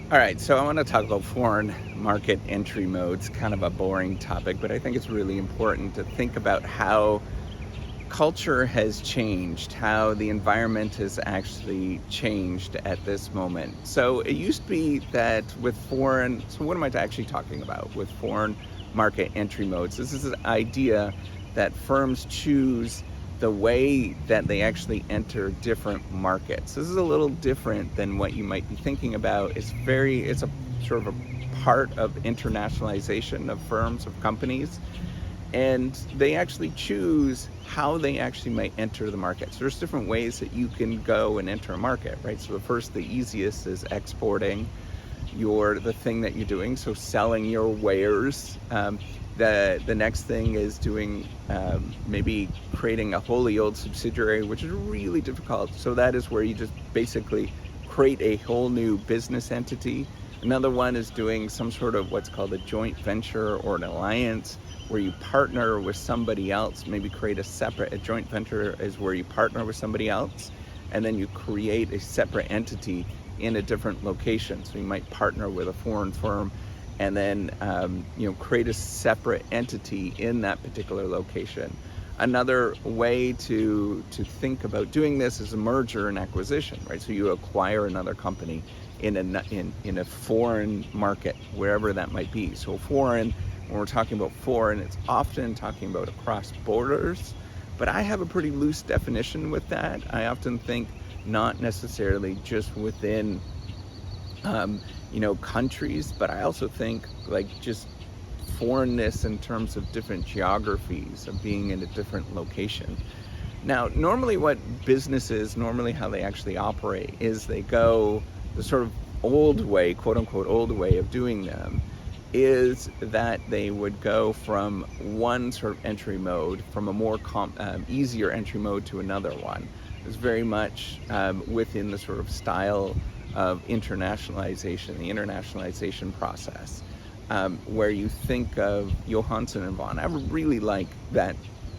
All right, so I want to talk about foreign market entry modes, kind of a boring topic, but I think it's really important to think about how culture has changed, how the environment has actually changed at this moment. So it used to be that so what am I actually talking about with foreign market entry modes? This is an idea that firms choose the way that they actually enter different markets. This is a little different than what you might be thinking about. It's a sort of a part of internationalization of firms, of companies, and they actually choose how they actually might enter the market. So there's different ways that you can go and enter a market, right? So the easiest is exporting the thing that you're doing, so selling your wares. The next thing is doing maybe creating a wholly owned subsidiary, which is really difficult. So that is where you just basically create a whole new business entity. Another one is doing some sort of what's called a joint venture or an alliance, where you partner with somebody else, maybe create a joint venture is where you partner with somebody else, and then you create a separate entity in a different location. So you might partner with a foreign firm and then create a separate entity in that particular location. Another way to think about doing this is a merger and acquisition, right? So you acquire another company in a foreign market, wherever that might be. So when we're talking about foreign, it's often talking about across borders, but I have a pretty loose definition with that. I often think not necessarily just within countries, but I also think like just foreignness in terms of different geographies, of being in a different location. Now, normally how they actually operate is they go the sort of old way, quote unquote old way of doing them, is that they would go from one sort of entry mode, from a more easier entry mode to another one. It's very much within the sort of style of the internationalization process, where you think of Johansson and Von. I really like that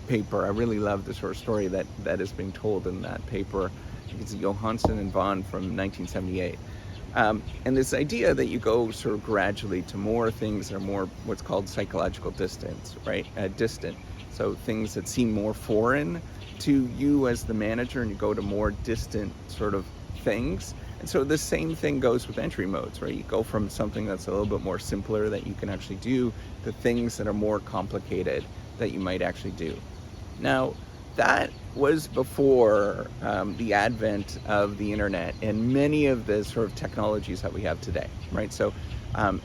paper. I really love the sort of story that is being told in that paper. I think it's Johansson and Von from 1978. And this idea that you go sort of gradually to more things that are more what's called psychological distance, right? Distant. So things that seem more foreign to you as the manager, and you go to more distant sort of things. And so the same thing goes with entry modes, right? You go from something that's a little bit more simpler that you can actually do to things that are more complicated that you might actually do. Now, that was before the advent of the internet and many of the sort of technologies that we have today, right? So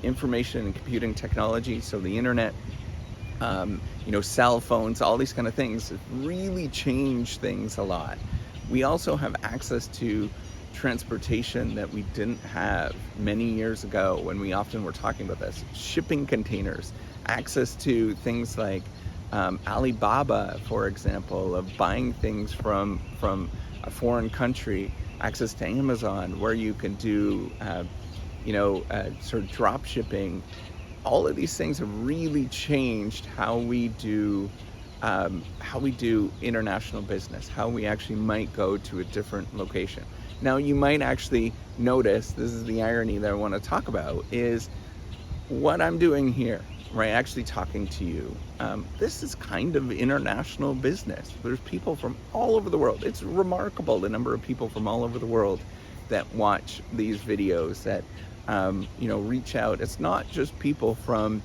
information and computing technology, so the internet, cell phones, all these kind of things have really changed things a lot. We also have access to transportation that we didn't have many years ago when we often were talking about this. Shipping containers, access to things like Alibaba, for example, of buying things from a foreign country, access to Amazon, where you can do sort of drop shipping. All of these things have really changed how we do international business, how we actually might go to a different location. Now, you might actually notice, this is the irony that I want to talk about, is what I'm doing here, right? Actually talking to you. This is kind of international business. There's people from all over the world. It's remarkable the number of people from all over the world that watch these videos, that reach out. It's not just people from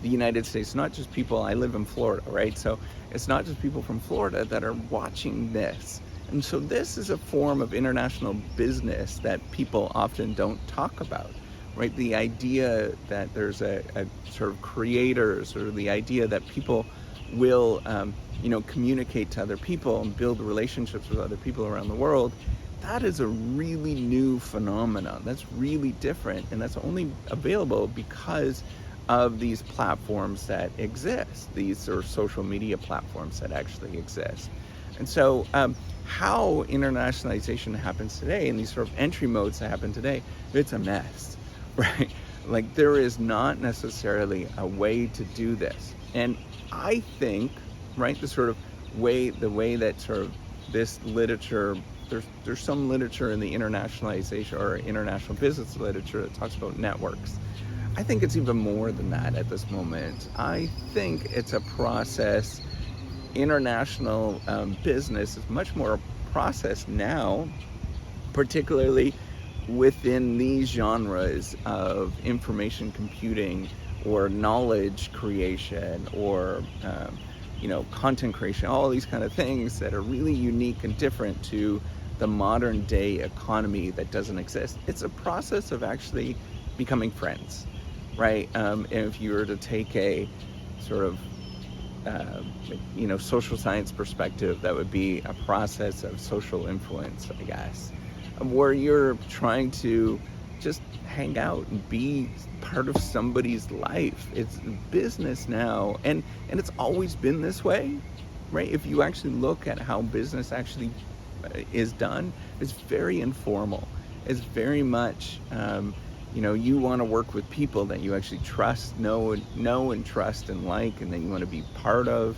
the United States, not just people. I live in Florida, right? So it's not just people from Florida that are watching this. And so this is a form of international business that people often don't talk about, right? The idea that there's a sort of creators, or the idea that people will, communicate to other people and build relationships with other people around the world. That is a really new phenomenon. That's really different, and that's only available because of these platforms that exist, these sort of social media platforms that actually exist. And so how internationalization happens today, and these sort of entry modes that happen today, it's a mess, right? Like, there is not necessarily a way to do this. And I think, right, the way that sort of this literature there's some literature in the internationalization or international business literature that talks about networks. I think it's even more than that at this moment. I think it's a process. International business is much more a process now, particularly within these genres of information computing or knowledge creation or content creation, all these kind of things that are really unique and different to the modern day economy that doesn't exist. It's a process of actually becoming friends, right? If you were to take a sort of social science perspective, that would be a process of social influence, I guess, where you're trying to just hang out and be part of somebody's life. It's business now, and it's always been this way, right? If you actually look at how business actually is done, it's very informal. It's very much you want to work with people that you actually trust, know and trust and like, and that you want to be part of.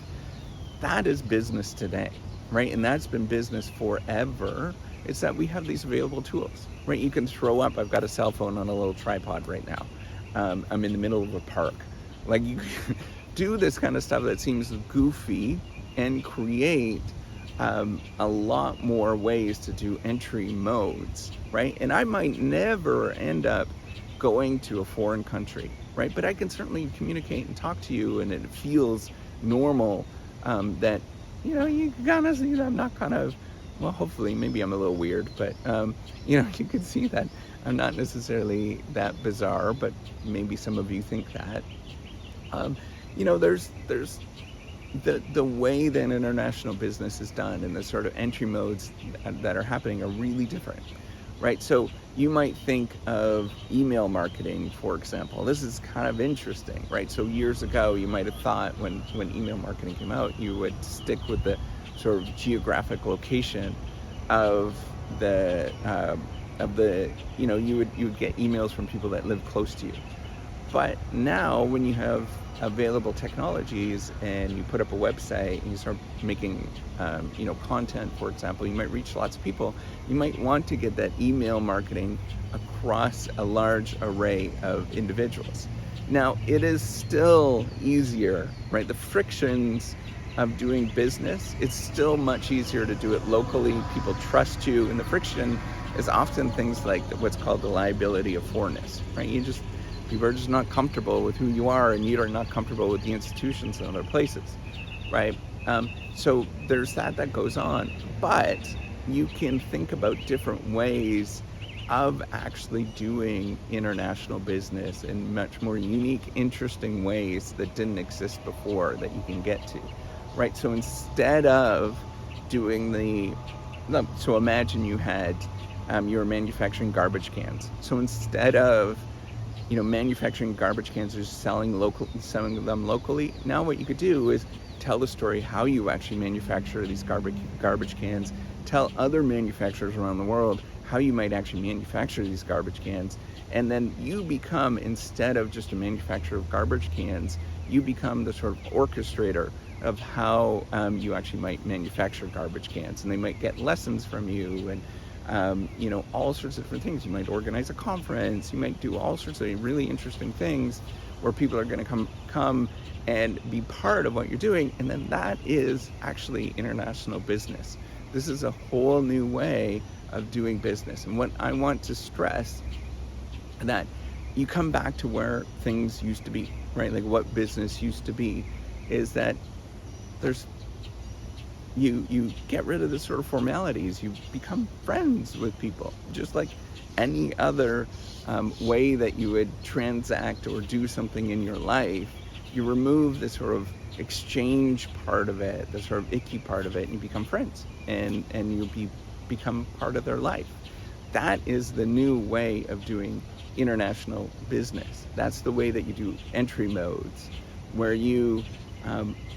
That is business today, right? And that's been business forever. It's that we have these available tools, right? You can throw up, I've got a cell phone on a little tripod right now. I'm in the middle of a park. Like, you do this kind of stuff that seems goofy and create a lot more ways to do entry modes, right? And I might never end up going to a foreign country, right? But I can certainly communicate and talk to you, and it feels normal that, you kind of see that I'm not kind of, well, hopefully, maybe I'm a little weird, but, you can see that I'm not necessarily that bizarre, but maybe some of you think that. There's the way that international business is done and the sort of entry modes that are happening are really different, right? So you might think of email marketing, for example. This is kind of interesting, right? So years ago, you might have thought when email marketing came out, you would stick with the sort of geographic location of you would get emails from people that live close to you. But now, when you have available technologies and you put up a website and you start making content, for example, you might reach lots of people. You might want to get that email marketing across a large array of individuals. Now, it is still easier, right? The frictions of doing business, it's still much easier to do it locally. People trust you, and the friction is often things like what's called the liability of foreignness, right? People are just not comfortable with who you are, and you are not comfortable with the institutions in other places, right? So there's that goes on, but you can think about different ways of actually doing international business in much more unique, interesting ways that didn't exist before that you can get to, right? So instead of doing so imagine you were manufacturing garbage cans. So instead of manufacturing garbage cans or selling them locally, now what you could do is tell the story how you actually manufacture these garbage cans, tell other manufacturers around the world how you might actually manufacture these garbage cans, and then you become, instead of just a manufacturer of garbage cans, you become the sort of orchestrator of how you actually might manufacture garbage cans, and they might get lessons from you, and all sorts of different things. You might organize a conference, you might do all sorts of really interesting things where people are going to come and be part of what you're doing, and then that is actually international business. This is a whole new way of doing business. And what I want to stress, that you come back to where things used to be, right? Like what business used to be, is that you get rid of the sort of formalities. You become friends with people, just like any other way that you would transact or do something in your life. You remove the sort of exchange part of it, the sort of icky part of it, and you become friends, and you become part of their life. That is the new way of doing international business. That's the way that you do entry modes, where you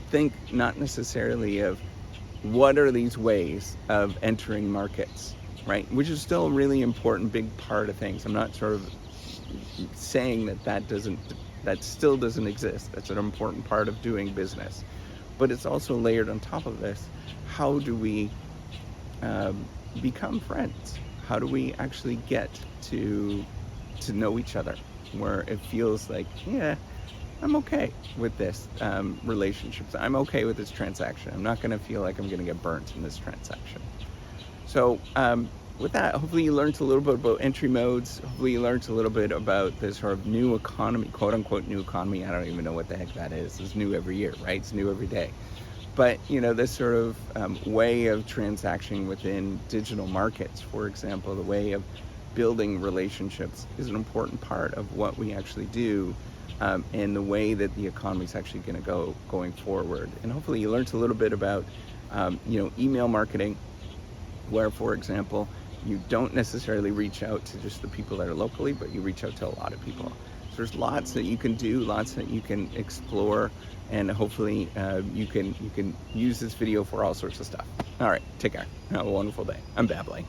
think not necessarily of what are these ways of entering markets, right? Which is still a really important big part of things. I'm not sort of saying that still doesn't exist. That's an important part of doing business. But it's also layered on top of this. How do we become friends? How do we actually get to know each other where it feels like, yeah, I'm okay with this relationship. I'm okay with this transaction. I'm not going to feel like I'm going to get burnt in this transaction. So with that, hopefully you learned a little bit about entry modes. Hopefully you learned a little bit about this sort of new economy, quote unquote new economy. I don't even know what the heck that is. It's new every year, right? It's new every day. But, this sort of way of transacting within digital markets, for example, the way of building relationships is an important part of what we actually do, and the way that the economy is actually going to go going forward. And hopefully you learned a little bit about, email marketing, where, for example, you don't necessarily reach out to just the people that are locally, but you reach out to a lot of people. So there's lots that you can do, lots that you can explore, and hopefully you can use this video for all sorts of stuff. All right, take care. Have a wonderful day. I'm babbling.